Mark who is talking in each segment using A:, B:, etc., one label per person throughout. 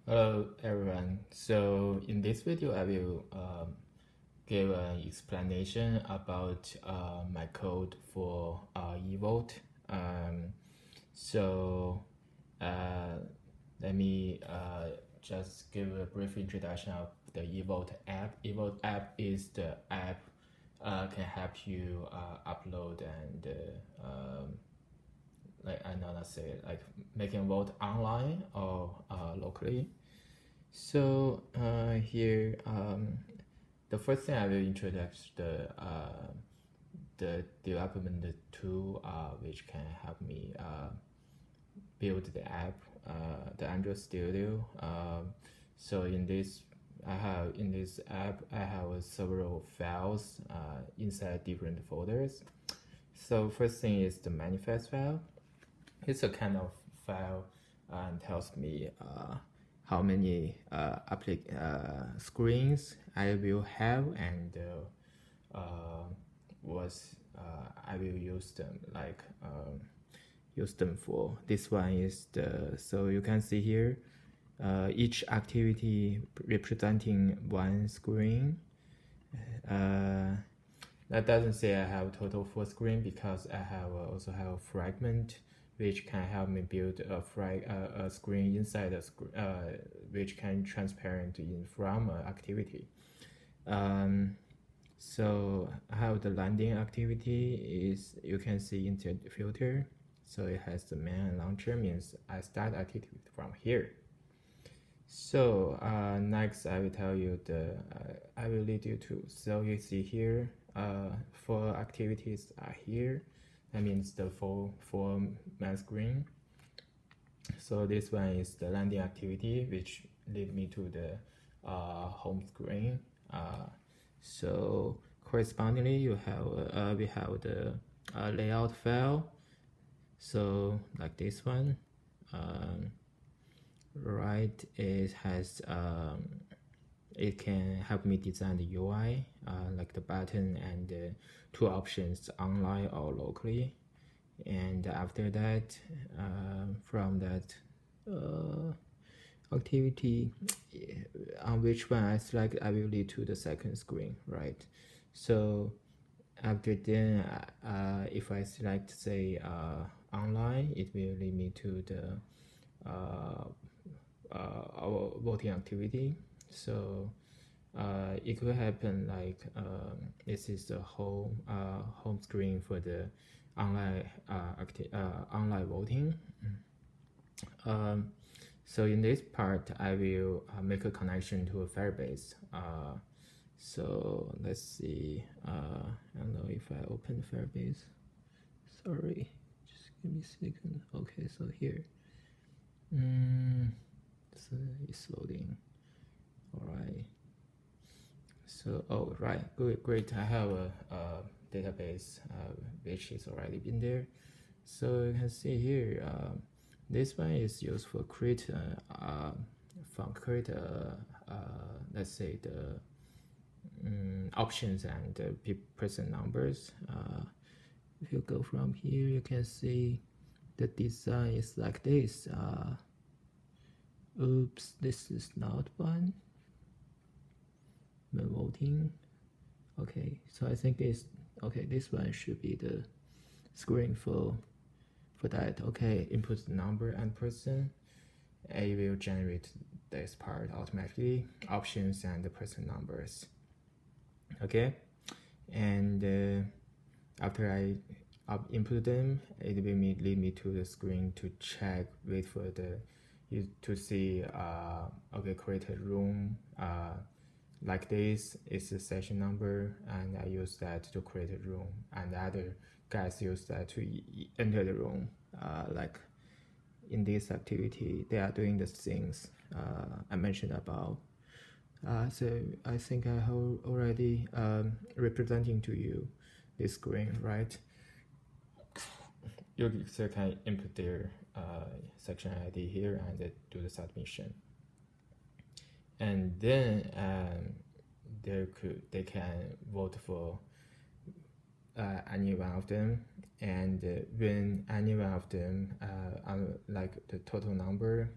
A: Hello everyone. So in this video, I will give an explanation about my code for eVote. So uh, let me just give a brief introduction of the eVote app. eVote app is the app can help you upload and like I know let's say like making vote online or locally. So here, the first thing I will introduce the development tool which can help me build the app, the Android Studio. So in this app I have several files inside different folders. So first thing is the manifest file. It's a kind of file and tells me how many screens I will have and I will use them use them for. This one is so you can see here each activity representing one screen. That doesn't say I have total 4 screen because I have also have a fragment which can help me build a screen inside a which can transparent in from activity. So I have the landing activity is you can see into the filter. So it has the main and launcher means I start activity from here. So next I will tell you I will lead you to, so you see here four activities are here. That means the four main screen. So this one is the landing activity, which lead me to the home screen. So correspondingly, you have we have the layout file. So like this one, right? It has it can help me design the UI, like the button and two options, online or locally. And after that, from that activity on which one I select, I will lead to the second screen, right? So after then, if I select say online, it will lead me to the our voting activity. So it could happen like this is the whole home screen for the online online voting. So in this part, I will make a connection to a Firebase. So let's see. I don't know if I open Firebase. Sorry, just give me a second. Okay, so here. So it's loading. All right. So right, good, great. I have a database which is already been there. So you can see here. This one is used for create let's say the options and person numbers. If you go from here, you can see the design is like this. Oops, this is not one. When voting. Okay, so I think it's okay. This one should be the screen for that. Okay, input the number and person. It will generate this part automatically. Options and the person numbers. Okay, and after I input them, it will lead me to the screen to check, wait for to see okay, create a room like this is the session number, and I use that to create a room, and the other guys use that to enter the room. Like in this activity, they are doing the things I mentioned about. So I think I have already representing to you this screen, right? User can input their section ID here and do the submission. And then they can vote for any one of them, and when any one of them like the total number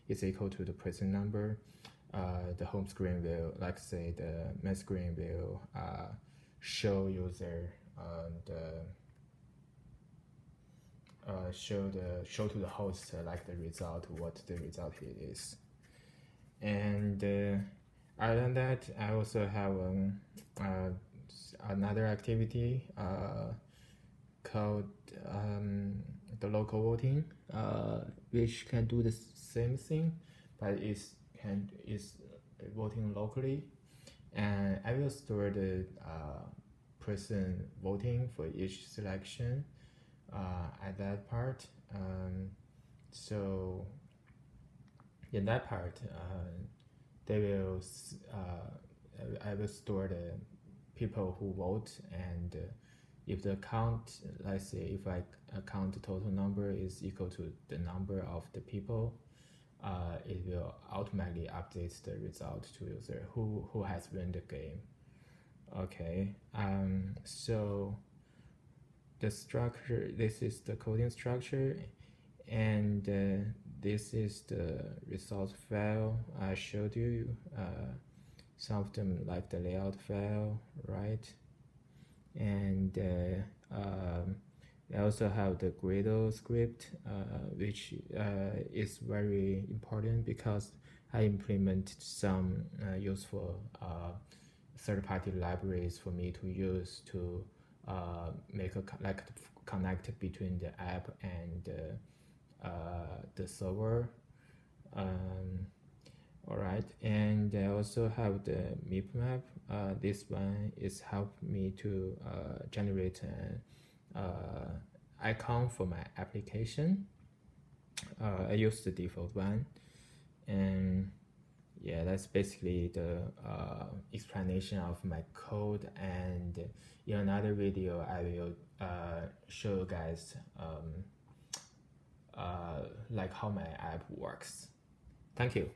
A: is equal to the present number, the home screen will, like say the main screen will show user show to the host like the result, what the result is. And other than that, I also have another activity called the local voting, which can do the same thing, but is voting locally. And I will store the person voting for each selection at that part. So in that part, they will I will store the people who vote, and if the count, let's say if I count the total number is equal to the number of the people, it will automatically update the result to user who has won the game. Okay, so the structure, this is the coding structure, and this is the result file I showed you. Some of them like the layout file, right? And I also have the Gradle script, which is very important because I implemented some useful third-party libraries for me to use to make a connect between the app and the server. All right, and I also have the MIP map. This one is help me to generate an icon for my application. I use the default one, and yeah, that's basically the explanation of my code. And in another video, I will show you guys like how my app works. Thank you.